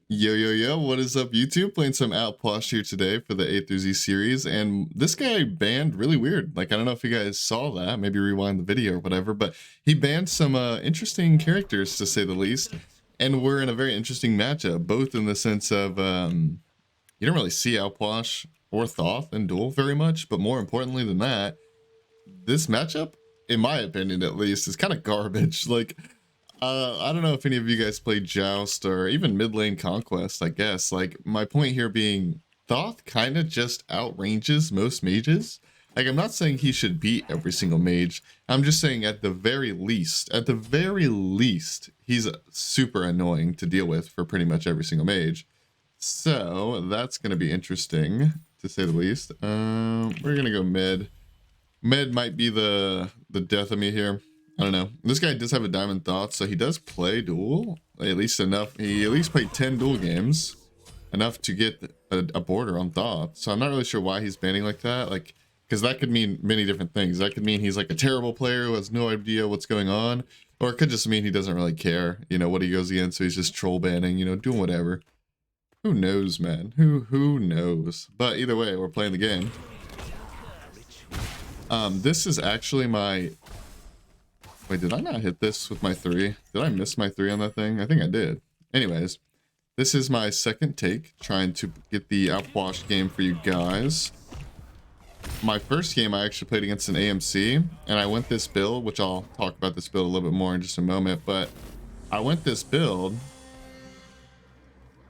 Yo, yo, yo, what is up, YouTube? Playing some Outpost here today for the A through Z series, and this guy banned really weird. Like, I don't know if you guys saw that, maybe rewind the video or whatever, but he banned some interesting characters, to say the least, and we're in a very interesting matchup, both in the sense of, you don't really see Outpost or Thoth in Duel very much, but more importantly than that, this matchup, in my opinion at least, is kind of garbage. Like, I don't know if any of you guys played Joust or even mid lane Conquest, I guess. Like, my point here being, Thoth kind of just outranges most mages. Like, I'm not saying he should beat every single mage. I'm just saying at the very least, he's super annoying to deal with for pretty much every single mage. So, that's going to be interesting, to say the least. We're going to go mid. Mid might be the death of me here. I don't know. This guy does have a Diamond Thought, so he does play Duel. At least enough. He at least played 10 Duel games. Enough to get a border on Thought. So I'm not really sure why he's banning like that. Like, because that could mean many different things. That could mean he's like a terrible player who has no idea what's going on. Or it could just mean he doesn't really care, you know, what he goes against. So he's just troll banning, you know, doing whatever. Who knows, man? Who knows? But either way, we're playing the game. This is actually my... Wait, did I not hit this with my 3? Did I miss my 3 on that thing? I think I did. Anyways, this is my second take, trying to get the Outwash game for you guys. My first game I actually played against an AMC, and I went this build, which I'll talk about this build a little bit more in just a moment, but I went this build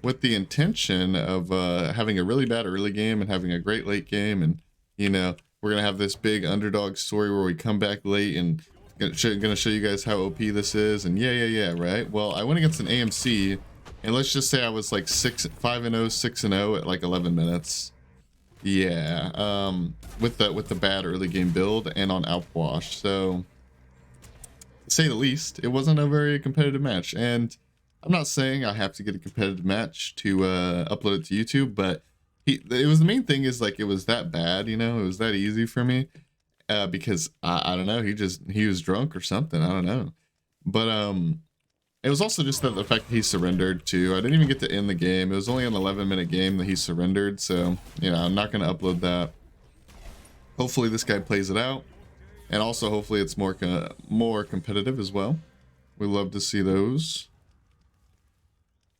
with the intention of having a really bad early game and having a great late game, and, you know, we're going to have this big underdog story where we come back late and gonna show you guys how OP this is, and yeah, right? Well, I went against an AMC, and let's just say I was like 5-0, 6-0 at like 11 minutes. Yeah, with the bad early game build and on Outwash. So, to say the least, it wasn't a very competitive match, and I'm not saying I have to get a competitive match to upload it to YouTube, but it was the main thing is like it was that bad, you know, it was that easy for me. Because I don't know, he was drunk or something, I don't know, but it was also just that the fact that he surrendered too. I didn't even get to end the game. It was only an 11-minute game that he surrendered, so you know, I'm not going to upload that. Hopefully this guy plays it out, and also hopefully it's more competitive as well. We love to see those.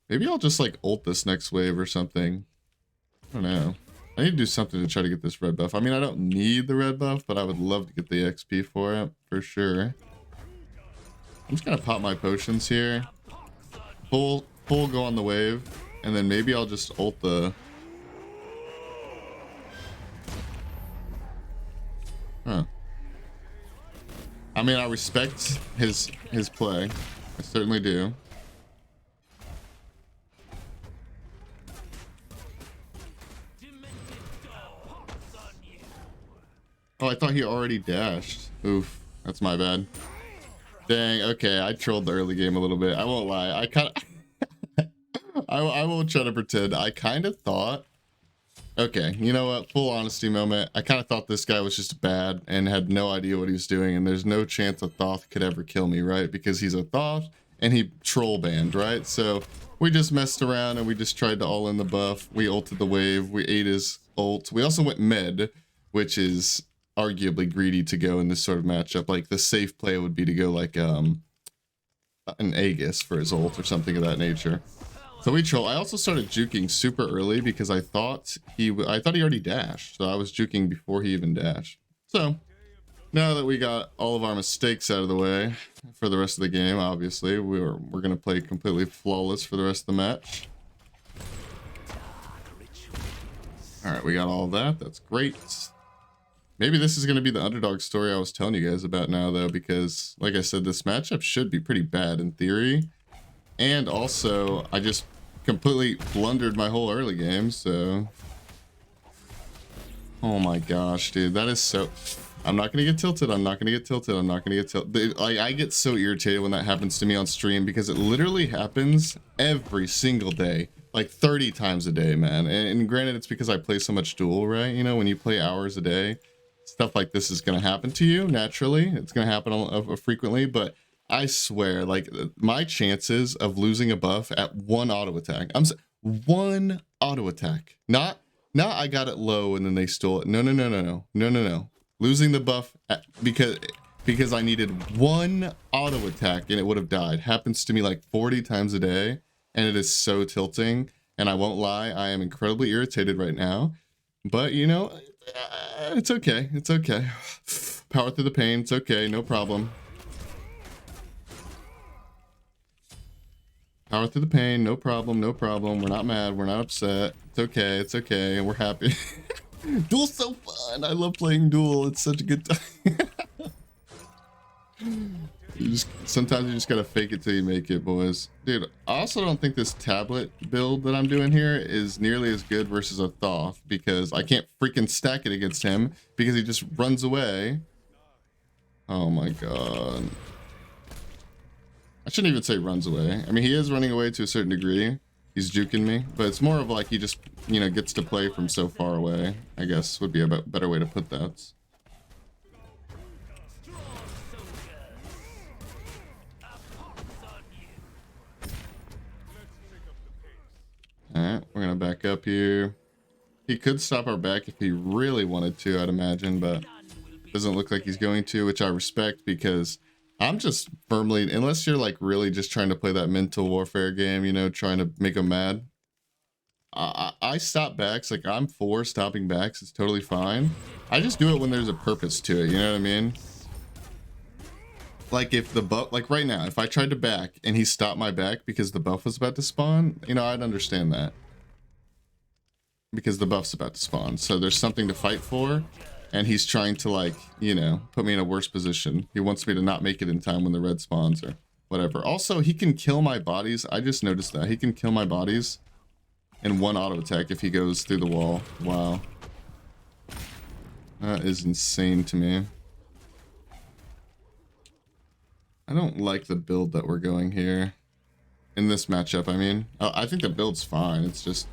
Maybe I'll just like ult this next wave or something. I don't know. I need to do something to try to get this red buff. I mean, I don't need the red buff, but I would love to get the XP for it, for sure. I'm just gonna pop my potions here. Full go on the wave, and then maybe I'll just ult the... Huh. I mean, I respect his play. I certainly do. Oh, I thought he already dashed. Oof, that's my bad. Dang, okay, I trolled the early game a little bit. I won't lie. I kind of... I won't try to pretend. I kind of thought... Okay, you know what? Full honesty moment. I kind of thought this guy was just bad and had no idea what he was doing, and there's no chance a Thoth could ever kill me, right? Because he's a Thoth, and he troll banned, right? So, we just messed around, and we just tried to all in the buff. We ulted the wave. We ate his ult. We also went mid, which is... arguably greedy to go in this sort of matchup. Like the safe play would be to go like an Aegis for his ult or something of that nature. So we troll. I also started juking super early because I thought he already dashed, so I was juking before he even dashed. So now that we got all of our mistakes out of the way for the rest of the game, obviously we're gonna play completely flawless for the rest of the match. All right, we got all of that. That's great. Maybe this is going to be the underdog story I was telling you guys about now, though, because, like I said, this matchup should be pretty bad in theory. And also, I just completely blundered my whole early game, so... Oh my gosh, dude, that is so... I'm not going to get tilted, I'm not going to get tilted, I'm not going to get tilted. Like, I get so irritated when that happens to me on stream, because it literally happens every single day. Like 30 times a day, man. And granted, it's because I play so much Duel, right? You know, when you play hours a day... stuff like this is going to happen to you naturally. It's going to happen frequently, but I swear, like, my chances of losing a buff at one auto attack, One auto attack. Not I got it low and then they stole it. No. Losing the buff because I needed one auto attack and it would have died. Happens to me like 40 times a day, and it is so tilting. And I won't lie, I am incredibly irritated right now. But you know, it's okay. It's okay. Power through the pain. It's okay. No problem. Power through the pain. No problem. No problem. We're not mad. We're not upset. It's okay. It's okay. And we're happy. Duel's so fun. I love playing Duel. It's such a good time. Sometimes you just gotta fake it till you make it, boys. Dude, I also don't think this tablet build that I'm doing here is nearly as good versus a Thoth, because I can't freaking stack it against him because he just runs away. Oh my god. I shouldn't even say runs away. I mean, he is running away to a certain degree. He's juking me, but it's more of like he just, you know, gets to play from so far away, I guess would be a better way to put that. Alright, we're gonna back up here. He could stop our back if he really wanted to, I'd imagine, but doesn't look like he's going to, which I respect, because I'm just firmly, unless you're like really just trying to play that mental warfare game, you know, trying to make him mad. I stop backs, like I'm for stopping backs, it's totally fine. I just do it when there's a purpose to it, you know what I mean? Like if the buff, like right now, if I tried to back and he stopped my back because the buff was about to spawn, you know, I'd understand that. Because the buff's about to spawn, so there's something to fight for, and he's trying to, like, you know, put me in a worse position. He wants me to not make it in time when the red spawns or whatever. Also, he can kill my bodies. I just noticed that. He can kill my bodies in one auto attack if he goes through the wall. Wow. That is insane to me. I don't like the build that we're going here. In this matchup, I mean. I think the build's fine. It's just...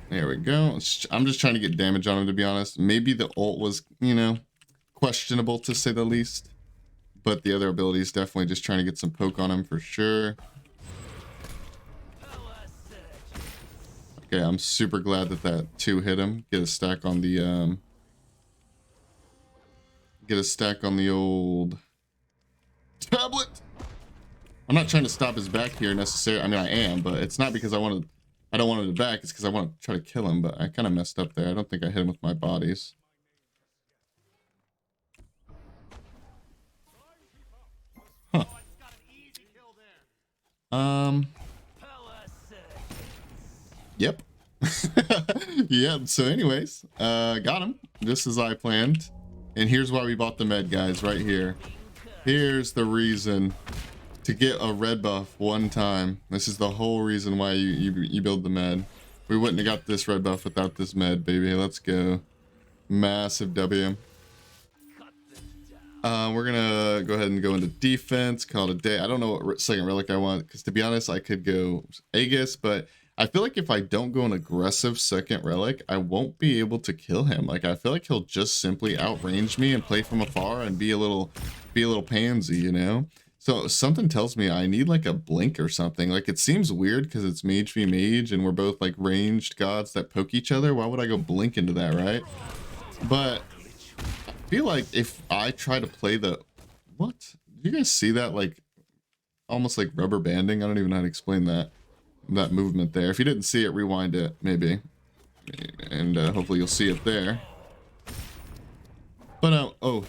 There we go. I'm just trying to get damage on him, to be honest. Maybe the ult was, you know, questionable to say the least. But the other ability is definitely just trying to get some poke on him for sure. Okay, I'm super glad that that 2 hit him. Get a stack on the, get a stack on the old tablet. I'm not trying to stop his back here necessarily. I mean, I am, but it's not because I don't want him to back. It's because I want to try to kill him, but I kind of messed up there. I don't think I hit him with my bodies. Huh. Yep. Yep. So anyways, got him just as I planned. And here's why we bought the med, guys, right here. Here's the reason to get a red buff one time. This is the whole reason why you build the med. We wouldn't have got this red buff without this med, baby. Let's go. Massive W. We're gonna go ahead and go into defense, call it a day. I don't know what second relic I want, because to be honest, I could go Aegis, but I feel like if I don't go an aggressive second relic, I won't be able to kill him. Like, I feel like he'll just simply outrange me and play from afar and be a little pansy, you know? So something tells me I need like a blink or something. Like, it seems weird because it's mage v mage and we're both like ranged gods that poke each other. Why would I go blink into that, right? But I feel like if I try to play the... What? Do you guys see that? Like, almost like rubber banding? I don't even know how to explain that movement there. If you didn't see it, rewind it, maybe. And hopefully you'll see it there. But, oh.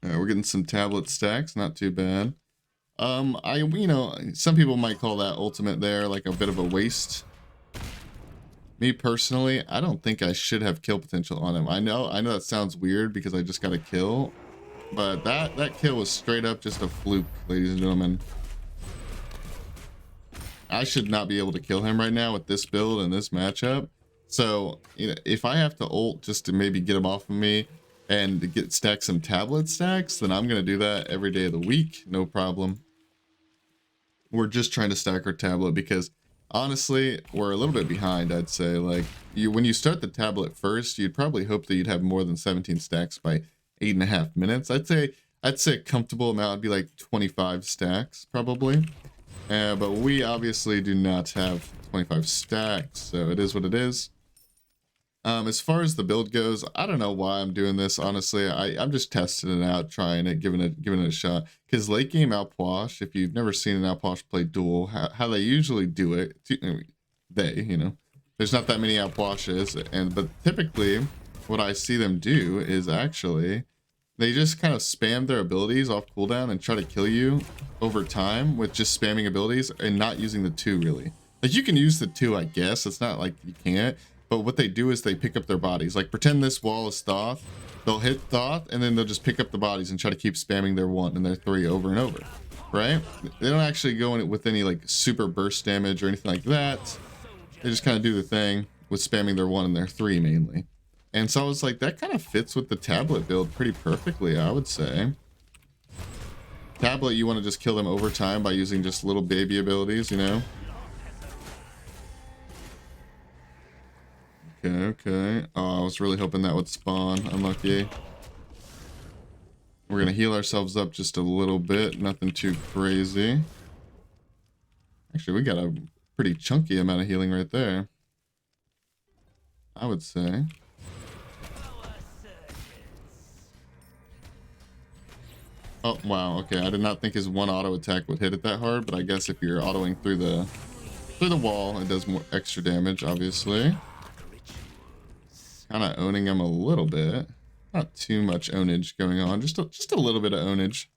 We're getting some tablet stacks, not too bad. You know, some people might call that ultimate there like a bit of a waste. Me personally, I don't think I should have kill potential on him. I know that sounds weird because I just got a kill, but that kill was straight up just a fluke, ladies and gentlemen. I should not be able to kill him right now with this build and this matchup. So, you know, if I have to ult just to maybe get him off of me and to stack some tablet stacks, then I'm gonna do that every day of the week, no problem. We're just trying to stack our tablet because Honestly, we're a little bit behind, I'd say. Like, when you start the tablet first, you'd probably hope that you'd have more than 17 stacks by 8.5 minutes. I'd say a comfortable amount would be like 25 stacks, probably. But we obviously do not have 25 stacks, so it is what it is. As far as the build goes, I don't know why I'm doing this. Honestly, I'm just testing it out, trying it, giving it a shot. Because late game Outwash, if you've never seen an Outwash play Duel, how they usually do it, there's not that many Outwashes, but typically what I see them do is actually they just kind of spam their abilities off cooldown and try to kill you over time with just spamming abilities and not using the 2 really. Like, you can use the 2, I guess. It's not like you can't. But what they do is they pick up their bodies. Like, pretend this wall is Thoth. They'll hit Thoth, and then they'll just pick up the bodies and try to keep spamming their 1 and their 3 over and over. Right? They don't actually go in it with any, like, super burst damage or anything like that. They just kind of do the thing with spamming their 1 and their 3 mainly. And so I was like, that kind of fits with the tablet build pretty perfectly, I would say. Tablet, you want to just kill them over time by using just little baby abilities, you know? Okay. Oh, I was really hoping that would spawn. Unlucky. We're gonna heal ourselves up just a little bit. Nothing too crazy. Actually, we got a pretty chunky amount of healing right there, I would say. Oh, wow. Okay, I did not think his 1 auto attack would hit it that hard, but I guess if you're autoing through the wall, it does more extra damage, obviously. Kind of owning him a little bit. Not too much ownage going on. Just a little bit of ownage.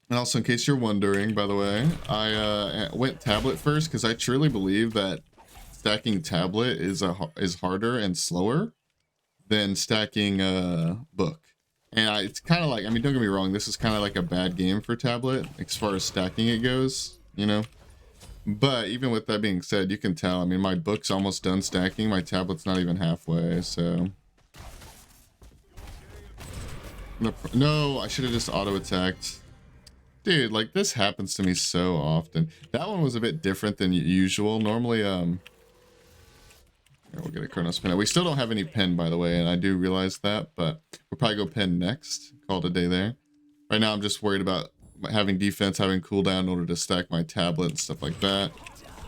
And also, in case you're wondering, by the way, I went tablet first because I truly believe that stacking tablet is harder and slower than stacking book. And it's kind of like, I mean, don't get me wrong, this is kind of like a bad game for tablet as far as stacking it goes, you know? But even with that being said, you can tell, I mean, my book's almost done stacking, my tablet's not even halfway, so... No, I should have just auto-attacked. Dude, like, this happens to me so often. That one was a bit different than usual. Normally, here, we'll get a Chronos Pin. We still don't have any pen, by the way, and I do realize that, but we'll probably go pen next. Call it a day there. Right now, I'm just worried about having defense, having cooldown in order to stack my tablet and stuff like that.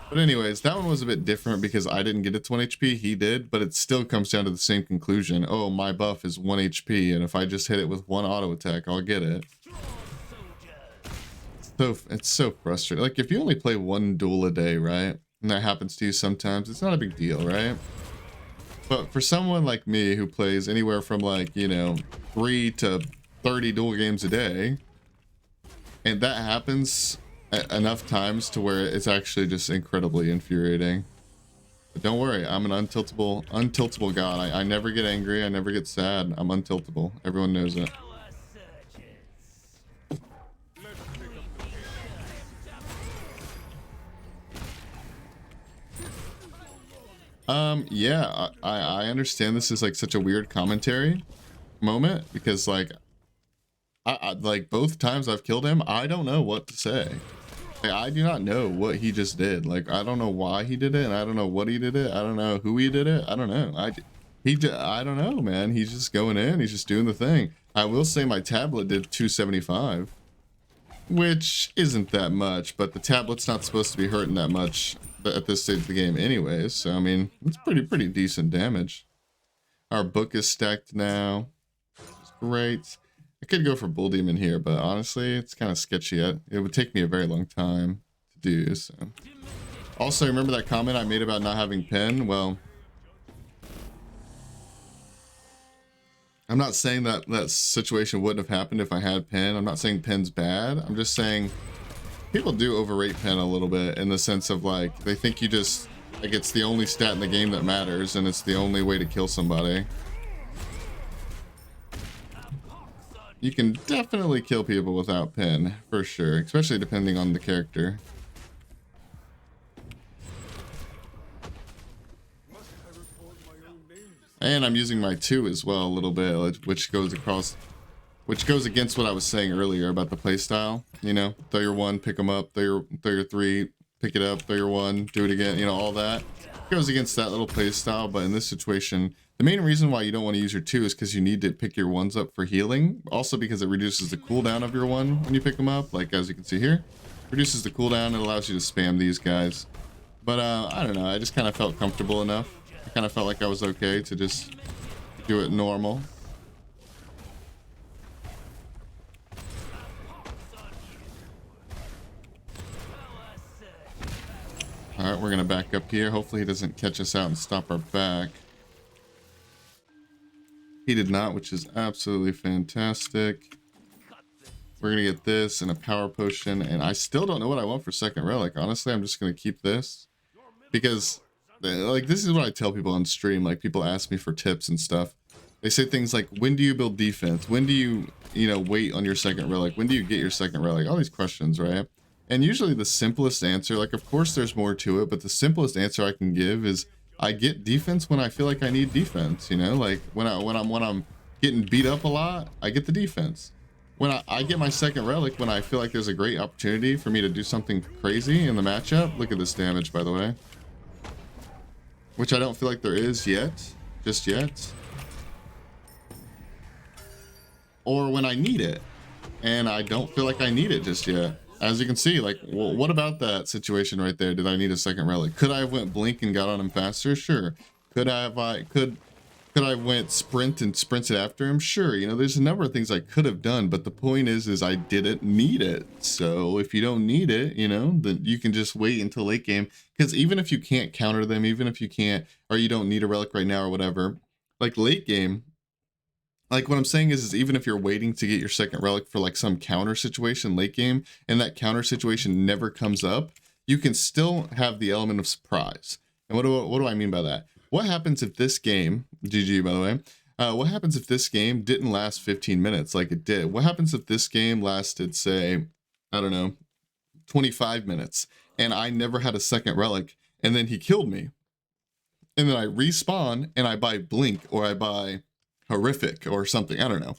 But anyways, that one was a bit different because I didn't get it to 1 HP, he did, but it still comes down to the same conclusion. Oh, my buff is 1 HP, and if I just hit it with 1 auto attack, I'll get it. So it's so frustrating. Like, if you only play 1 duel a day, right, and that happens to you sometimes, it's not a big deal, right? But for someone like me who plays anywhere from, like, you know, 3 to 30 duel games a day, and that happens enough times to where it's actually just incredibly infuriating. But don't worry, I'm an untiltable god. I never get angry, I never get sad. I'm untiltable. Everyone knows it. Yeah, I understand this is like such a weird commentary moment because like like both times I've killed him, I don't know what to say. Like, I do not know what he just did. Like, I don't know why he did it, and I don't know what he did it. I don't know who he did it. I don't know. I don't know, man. He's just going in. He's just doing the thing. I will say my tablet did 275, which isn't that much, but the tablet's not supposed to be hurting that much at this stage of the game anyways. So, I mean, it's pretty decent damage. Our book is stacked now. It's great. I could go for Bull Demon here, but honestly, it's kind of sketchy. It would take me a very long time to do, so. Also, remember that comment I made about not having pen? Well, I'm not saying that that situation wouldn't have happened if I had pen. I'm not saying pen's bad. I'm just saying people do overrate pen a little bit in the sense of like, they think you just, like it's the only stat in the game that matters and it's the only way to kill somebody. You can definitely kill people without pen, for sure, especially depending on the character. And I'm using my 2 as well a little bit, which goes across which goes against what I was saying earlier about the playstyle. You know, throw your 1, pick them up, throw your 3, pick it up, throw your 1, do it again, you know, all that. Goes against that little playstyle, but in this situation, the main reason why you don't want to use your 2 is because you need to pick your 1s up for healing. Also because it reduces the cooldown of your 1 when you pick them up, like as you can see here. Reduces the cooldown, it allows you to spam these guys. But I don't know, I just kind of felt comfortable enough. I kind of felt like I was okay to just do it normal. Alright, we're gonna back up here. Hopefully he doesn't catch us out and stop our back. He did not, which is absolutely fantastic. We're gonna get this and a power potion, and I still don't know what I want for second relic. Honestly, I'm just gonna keep this. Because, like, this is what I tell people on stream. Like, people ask me for tips and stuff. They say things like, when do you build defense? When do you, wait on your second relic? When do you get your second relic? All these questions, right? And usually the simplest answer, like, of course there's more to it, but the simplest answer I can give is I get defense when I feel like I need defense, like when I'm getting beat up a lot, I get the defense. When I get my second relic when I feel like there's a great opportunity for me to do something crazy in the matchup. Look at this damage, by the way. Which I don't feel like there is yet, just yet. Or when I need it, and I don't feel like I need it just yet. As you can see, like, well, what about that situation right there? Did I need a second relic? Could I have went blink and got on him faster? Sure. Could I went sprint and sprinted after him? Sure. There's a number of things I could have done, but the point is I didn't need it. So if you don't need it, then you can just wait until late game. Because even if you can't counter them, even if you can't, or you don't need a relic right now or whatever, like late game, like what I'm saying is even if you're waiting to get your second relic for like some counter situation late game, and that counter situation never comes up, you can still have the element of surprise. And what do I mean by that? What happens if this game, GG by the way, what happens if this game didn't last 15 minutes like it did? What happens if this game lasted, say, I don't know, 25 minutes, and I never had a second relic, and then he killed me? And then I respawn, and I buy Blink, or I buy Horrific, or something, I don't know.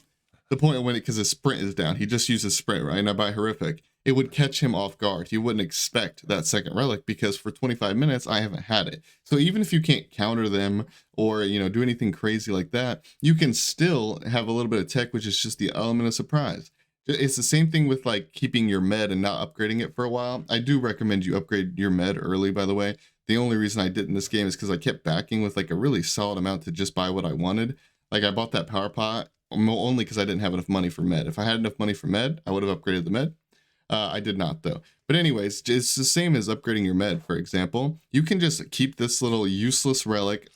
The point when because his sprint is down, he just uses sprint, right? And I buy Horrific. It would catch him off guard. He wouldn't expect that second relic because for 25 minutes, I haven't had it. So even if you can't counter them or, do anything crazy like that, you can still have a little bit of tech, which is just the element of surprise. It's the same thing with like keeping your med and not upgrading it for a while. I do recommend you upgrade your med early, by the way. The only reason I did in this game is because I kept backing with like a really solid amount to just buy what I wanted. Like I bought that power pot only because I didn't have enough money for med. If I had enough money for med, I would have upgraded the med. I did not though. But anyways, it's the same as upgrading your med, for example. You can just keep this little useless relic.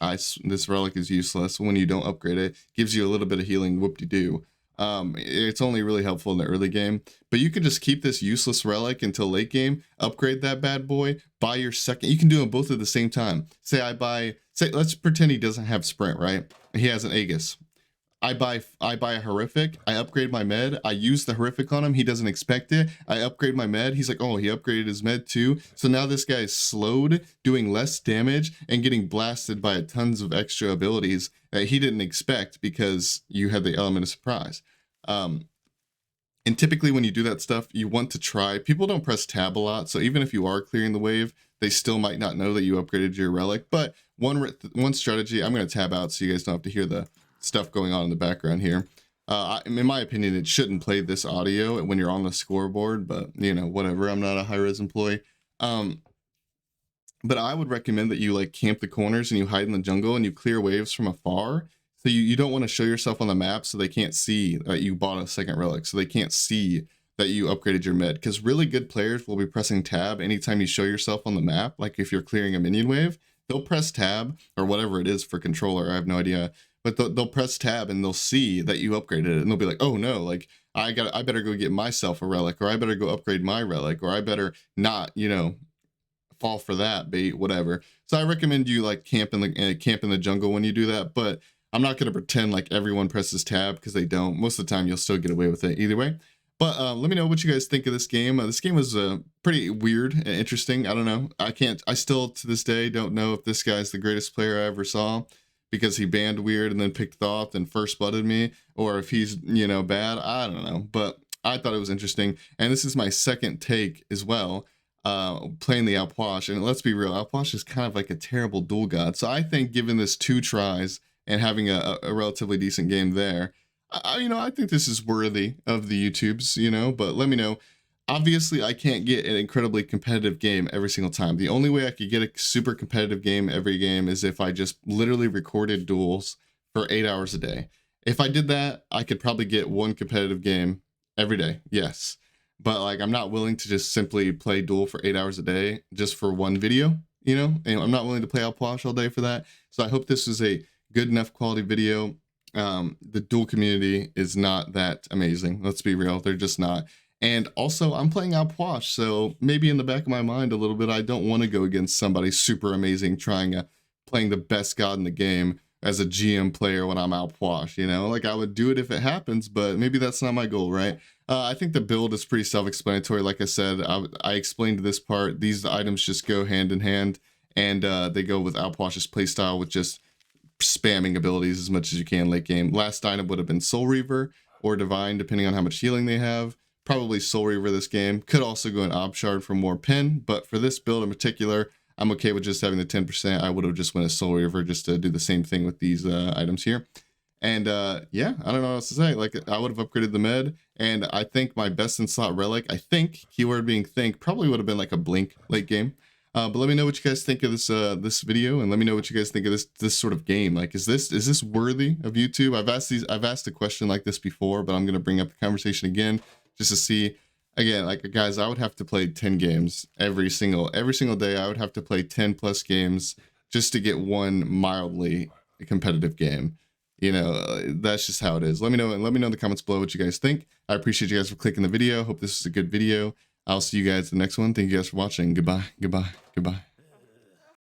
This relic is useless when you don't upgrade it. Gives you a little bit of healing, whoop-de-doo. It's only really helpful in the early game. But you can just keep this useless relic until late game, upgrade that bad boy, buy your second. You can do them both at the same time. Say let's pretend he doesn't have sprint, right? He has an Aegis. I buy a Horrific, I upgrade my med, I use the Horrific on him, he doesn't expect it, I upgrade my med, he's like, oh, he upgraded his med too, so now this guy is slowed, doing less damage, and getting blasted by tons of extra abilities that he didn't expect because you had the element of surprise. And typically when you do that stuff, you want to try, people don't press tab a lot, so even if you are clearing the wave, they still might not know that you upgraded your relic, but one strategy, I'm going to tab out so you guys don't have to hear the stuff going on in the background here. In my opinion, it shouldn't play this audio when you're on the scoreboard, but whatever, I'm not a high-res employee. But I would recommend that you like camp the corners and you hide in the jungle and you clear waves from afar. So you don't want to show yourself on the map so they can't see that you bought a second relic, so they can't see that you upgraded your med, because really good players will be pressing tab anytime you show yourself on the map. Like if you're clearing a minion wave, they'll press tab or whatever it is for controller, I have no idea. But they'll press tab and they'll see that you upgraded it and they'll be like, oh no, like I better go get myself a relic, or I better go upgrade my relic, or I better not, fall for that bait, whatever. So I recommend you like camp in the jungle when you do that, but I'm not going to pretend like everyone presses tab because they don't. Most of the time you'll still get away with it either way. But let me know what you guys think of this game. This game was pretty weird and interesting. I don't know. I still to this day don't know if this guy's the greatest player I ever saw. because he banned weird and then picked Thoth and first blooded me, or if he's, you know, bad. I don't know, but I thought it was interesting. And this is my second take as well, playing the Alpwash. And let's be real, Alpwash is kind of like a terrible duel god. So I think giving this 2 tries and having a relatively decent game there, you know, I think this is worthy of the YouTubes, you know, but let me know. Obviously, I can't get an incredibly competitive game every single time. The only way I could get a super competitive game every game is if I just literally recorded duels for 8 hours a day. If I did that, I could probably get 1 competitive game every day, yes. But like, I'm not willing to just simply play duel for 8 hours a day just for 1 video, you know? And I'm not willing to play Alpwash all day for that. So I hope this is a good enough quality video. The duel community is not that amazing. Let's be real, they're just not. And also, I'm playing Alpwash, so maybe in the back of my mind a little bit, I don't want to go against somebody super amazing playing the best god in the game as a GM player when I'm Alpwash, you know? Like, I would do it if it happens, but maybe that's not my goal, right? I think the build is pretty self-explanatory. Like I said, I explained this part. These items just go hand in hand, and they go with Alpwash's playstyle with just spamming abilities as much as you can late game. Last item would have been Soul Reaver or Divine, depending on how much healing they have. Probably Soul Reaver this game. Could also go an Ob Shard for more pin, but for this build in particular, I'm okay with just having the 10%. I would have just went a Soul Reaver just to do the same thing with these items here. And yeah, I don't know what else to say. Like, I would have upgraded the med, and I think my best in slot relic, I think, keyword being think, probably would have been like a blink late game. But let me know what you guys think of this this video, and let me know what you guys think of this sort of game. Like, is this worthy of YouTube? I've asked a question like this before, but I'm gonna bring up the conversation again just to see. Again, like, guys, I would have to play 10 games every single day. I would have to play 10 plus games just to get 1 mildly competitive game. You know, that's just how it is. Let me know, and let me know in the comments below what you guys think. I appreciate you guys for clicking the video. Hope this is a good video. I'll see you guys in the next one. Thank you guys for watching. Goodbye, goodbye, goodbye.